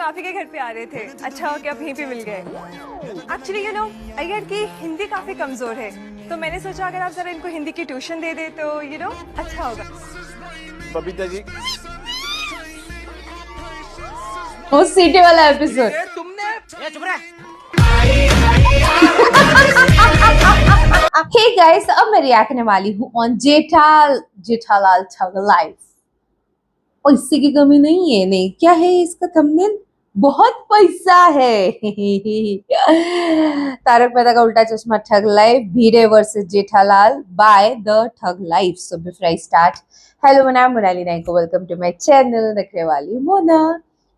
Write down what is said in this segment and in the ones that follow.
काफी के घर पे आ रहे थे, अच्छा हो कि आप यहीं पे मिल गए। एक्चुअली यू नो अय्यर की हिंदी काफी कमजोर है, तो मैंने सोचा अगर आप जरा इनको हिंदी की ट्यूशन दे दे तो यू नो अच्छा होगा। बबीता जी, वो सीटी वाला एपिसोड। हे गाइस, अब मैं रिएक्ट करने वाली हूँ ऑन जेठालाल ठग लाइफ। पैसे की कमी नहीं है, नहीं क्या है इसका थंबनेल, बहुत पैसा है। तारक मेहता का उल्टा चश्मा thug life, Bhide versus Jethalal by the thug life. So before I start, hello मैं नाम मोनाली नाइक को वेलकम टू माय चैनल रखने वाली मोना।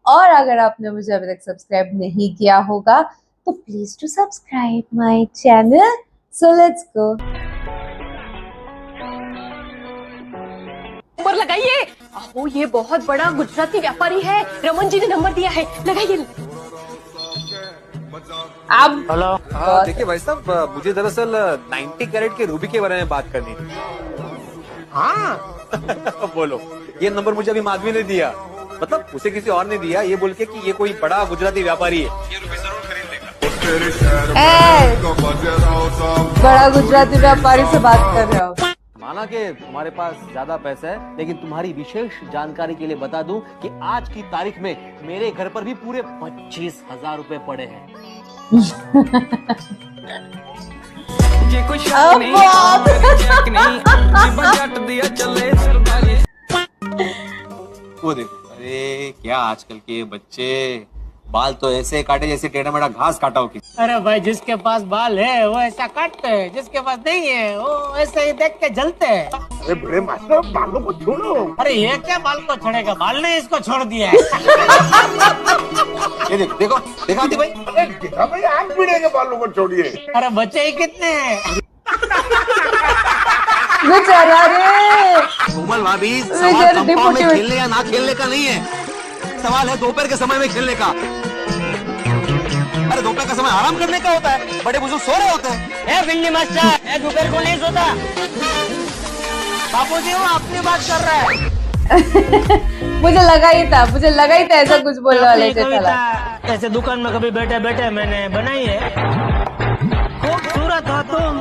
और अगर आपने मुझे अभी तक सब्सक्राइब नहीं किया होगा तो please to subscribe my channel. So let's go. Number लगाइए। ओह ये बहुत बड़ा गुजराती व्यापारी है, रमन जी ने नंबर दिया है, लगाइए। अब हेलो। हाँ देखिए भाई साहब, मुझे दरअसल 90 कैरेट के रूबी के बारे में बात करनी थी। हाँ बोलो, ये नंबर मुझे अभी माधवी ने दिया, मतलब उसे किसी और ने दिया, ये बोल के कि ये कोई बड़ा गुजराती व्यापारी है, ये रूबी जरूर खरीद लेगा। बड़ा गुजराती व्यापारी से बात कर रहे हो। माना कि तुम्हारे पास ज्यादा पैसा है, लेकिन तुम्हारी विशेष जानकारी के लिए बता दूं कि आज की तारीख में मेरे घर पर भी पूरे 25,000 रुपए पड़े हैं। वो देखो, अरे क्या आजकल के बच्चे, बाल तो ऐसे काटे जैसे टेढ़ा मेढ़ा घास काटा हो। अरे भाई, जिसके पास बाल है वो ऐसा काटते हैं, जिसके पास नहीं है वो ऐसे ही देख के जलते हैं। अरे बड़े मास्टर, बालों को छोड़ो। अरे ये क्या बाल को छोड़ेगा, बाल ने इसको छोड़ दिया है। ये देखो देखो देखा आती भाई, देखा भाई, आप पीढ़े के बालों को छोड़िए। अरे बच्चे ही कितने हैं। बेचारा रे। कोमल भाभी, जरा सवाल कंपाउंड में डिपोटेड। खेलने या ना खेलने का नहीं है, सवाल है दोपहर के समय में खेलने का। अरे दोपहर का समय आराम करने का होता है, बड़े बुजुर्ग सो रहे होते हैं। बिल्ली मास्टर, दोपहर को नहीं सोता। बापू जी वो अपनी बात कर रहा है। मुझे लगा ही था ऐसा कुछ बोलने वाले जेठालाल। ऐसे दुकान में कभी बैठे बैठे मैंने बनाई है, खूबसूरत हो तुम।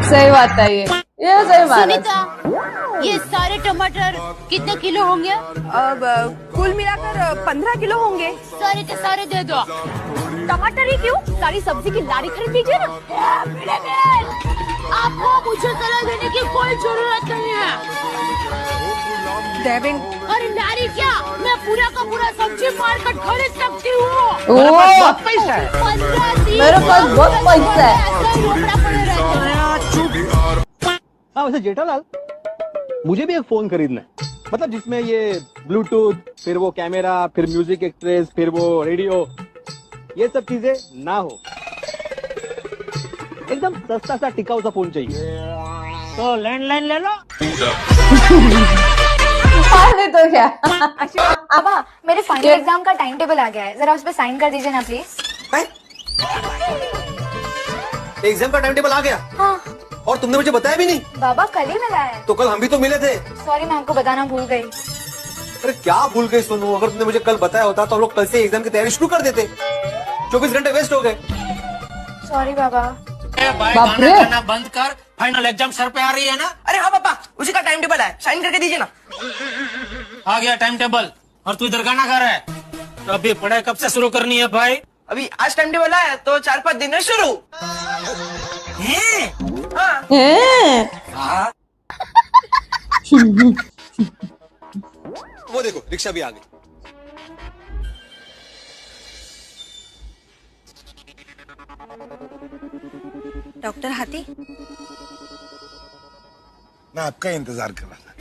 सही बात है, ये सही बात है। सुनीता, ये सारे टमाटर कितने किलो होंगे? अब कुल मिलाकर 15 किलो होंगे। सारे के सारे दे दो। टमाटर ही क्यों, सारी सब्जी की लारी खरीद लीजिए ना। आपको मुझे सलाह देने की कोई जरूरत नहीं है। देविन, अरे नारी क्या, मैं पूरा का पूरा सब्जी मार्केट खरीद सकती हूँ। बहुत पैसा है। 15-20 मेरे पास बहुत पैसा है। ऐसा ही रोकड़ा पड़े रहते हैं। हाँ वैसे जेठालाल, मुझे भी एक फोन खरीदना है, मतलब जिसमें ये ब्लूटूथ, फिर वो कैमरा, फिर म्यूजिक एक्सप्रेस, फिर वो रेडियो, ये सब चीजें ना हो, एकदम सस्ता सा टिकाऊ सा फोन चाहिए। तो लैंडलाइन ले लो। नहीं तो क्या। पापा, मेरे फाइनल एग्जाम का टाइम टेबल आ गया है, जरा उस पर साइन कर दीजिए ना प्लीज। एग्जाम का टाइम टेबल आ गया? हाँ। और तुमने मुझे बताया भी नहीं? बाबा कल ही मिला है। तो कल हम भी तो मिले थे। सॉरी, मैं आपको बताना भूल गई। अरे क्या भूल गई सोनू, अगर तुमने मुझे कल बताया होता तो हम लोग कल से एग्जाम की तैयारी शुरू कर देते। 24 घंटे वेस्ट हो गए। सॉरी बाबा। भाई बाप रे। गाना गाना बंद कर, फाइनल एग्जाम सर पे आ रही है ना। अरे हाँ पापा, उसी का टाइम टेबल है, साइन करके दीजिए ना। आ गया टाइम टेबल, और तू इधर गाना गा रहा है। तो अभी पढ़ाई कब से शुरू करनी है भाई? अभी आज टाइम टेबल आया तो 4-5 दिन में शुरू। हाँ। वो देखो रिक्शा भी आ गई। डॉक्टर हाथी, मैं आपका इंतजार कर रहा था।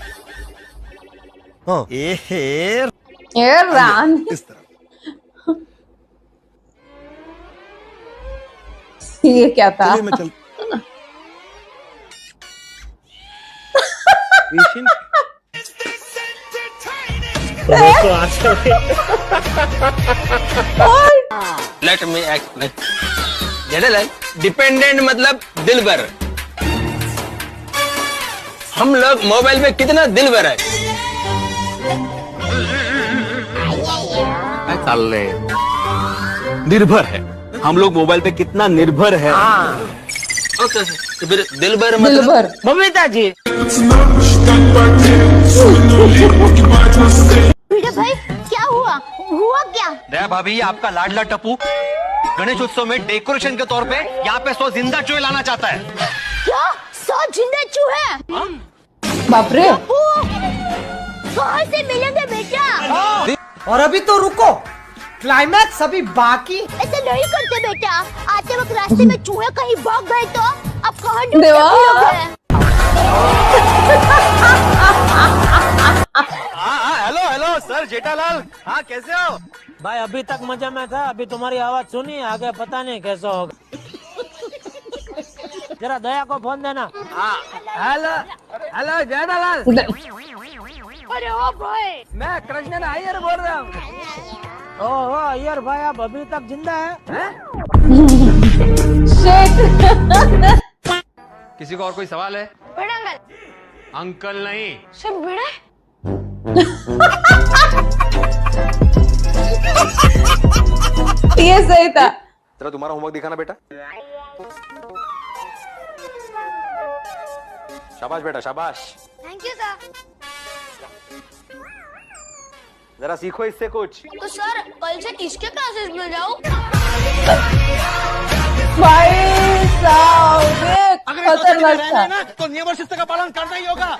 हाँ। ये रान इस तरफ ये क्या था? चलिए मैं चल। Let me explain. Jethalal, dependent मतलब दिलबर। हम लोग मोबाइल में कितना दिलबर है। चालले निर्भर है हम लोग मोबाइल पे कितना निर्भर है। दिल भर दिल भर बबीता जी भिड़े भाई क्या हुआ हुआ क्या? दया भाभी ये आपका लाडला टप्पू गणेश उत्सव में डेकोरेशन के तौर पे यहाँ पे 100 जिंदा चूहे लाना चाहता है। क्या 100 जिंदा चूहे? बाप रे। कहाँ से मिलेंगे बेटा? और अभी तो रुको क्लाइमैक्स अभी बाकी। ऐसे नहीं करते बेटा, आते वक्त रास्ते में चूहे कहीं भाग गए तो अब कहाँ ढूंढ देवा। हेलो हेलो सर जेठालाल, हाँ कैसे हो? भाई अभी तक मजा में था, अभी तुम्हारी आवाज सुनी, आगे पता नहीं कैसा होगा। जरा दया को फोन देना। हेलो हेलो जेठालाल, अरे ओ भाई मैं कृष्णन अय्यर बोल रहा हूँ। ओह अय्यर भाई आप अभी तक जिंदा हैं? शिट। किसी को और कोई सवाल है? बड़े अंकल। अंकल नहीं सब बड़े ये सही था। जरा तुम्हारा होमवर्क दिखाना बेटा। शाबाश बेटा शाबाश। Thank you sir. जरा सीखो इससे कुछ। तो सर कल से किसके क्लासेस में जाऊँ? भाई साहब खतरनाक था। तो नियम और शिस्त का पालन करना ही होगा।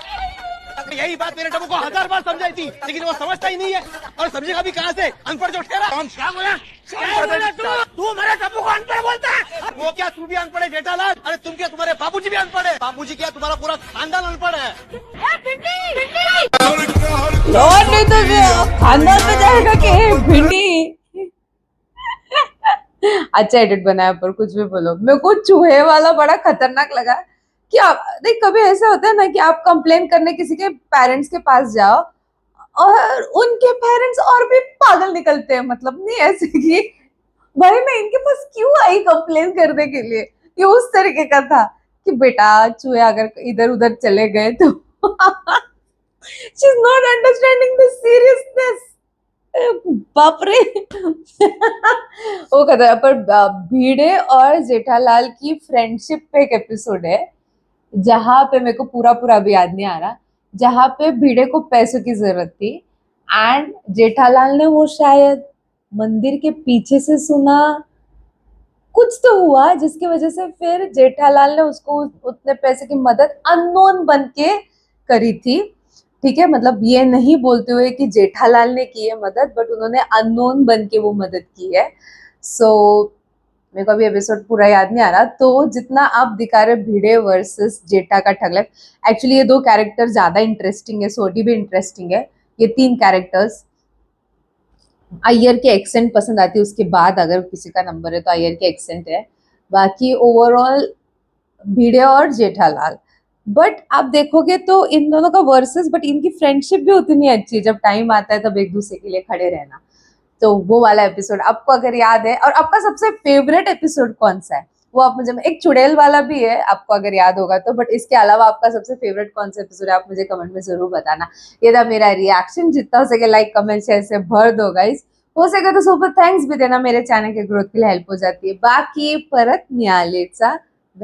यही बात मेरे टप्पू को 1000 बार समझाई थी, लेकिन वो समझता ही नहीं है। और समझेगा भी कहाँ से? अनपढ़ जो ठहरा। क्या बोला तू मेरे टप्पू को अनपढ़ बोलता है? वो क्या तू भी अनपढ़ है जेठालाल? अरे तुम क्या तुम्हारे बाबूजी भी अनपढ़ है? बाबूजी क्या तुम्हारा पूरा खानदान अनपढ़ है? और नहीं तो खानदान पे जाएगा कि भिंडी। अच्छा एडिट बनाया, पर कुछ भी बोलो। मेरे को चूहे वाला बड़ा खतरनाक लगा कि आप देख, कभी ऐसा होता है ना कि आप कंप्लेन करने किसी के पेरेंट्स के पास जाओ और उनके पेरेंट्स और भी पागल निकलते हैं। मतलब नहीं ऐसे कि भाई मैं इनके पास क्यों आई कंप्लेन करने के लिए। ये उस तरीके का था कि बेटा चूहे अगर इधर उधर चले गए तो she is not understanding the seriousness. बाप रे। वो कहता है पर भिड़े और जेठालाल की फ्रेंडशिप पे एक एपिसोड है जहां पे मेरे को पूरा अभी याद नहीं आ रहा, जहां पे भिड़े को पैसों की जरूरत थी एंड जेठालाल ने वो शायद मंदिर के पीछे से सुना, कुछ तो हुआ जिसकी वजह से फिर जेठालाल ने उसको उतने पैसे की मदद अननोन बन के करी थी। ठीक है, मतलब ये नहीं बोलते हुए कि जेठालाल ने की है मदद, बट उन्होंने अननोन बन के वो मदद की है। सो मेरे को अभी एपिसोड पूरा याद नहीं आ रहा। तो जितना आप दिखा रहे भिड़े वर्सेस जेठा का ठग लाइफ, एक्चुअली ये दो कैरेक्टर ज्यादा इंटरेस्टिंग है, सोटी भी इंटरेस्टिंग है। ये तीन कैरेक्टर्स, अय्यर के एक्सेंट पसंद आती है, उसके बाद अगर किसी का नंबर है तो अय्यर के एक्सेंट है। बाकी ओवरऑल भिड़े और जेठालाल। बट आप देखोगे तो इन दोनों का वर्सेस, बट इनकी फ्रेंडशिप भी उतनी अच्छी है। जब टाइम आता है तब एक दूसरे के लिए खड़े रहना। तो वो वाला एपिसोड आपको अगर याद है, और आपका सबसे फेवरेट एपिसोड कौन सा है वो आप मुझे, एक चुड़ैल वाला भी है आपको अगर याद होगा तो, बट इसके अलावा आपका सबसे फेवरेट कौन सा एपिसोड है आप मुझे कमेंट में जरूर बताना। ये था मेरा रिएक्शन। जितना हो सके लाइक कमेंट शेयर से भर दो गाइस। हो सके तो सुपर थैंक्स भी देना, मेरे चैनल के ग्रोथ के लिए हेल्प हो जाती है। बाकी परत न्यायालयाचा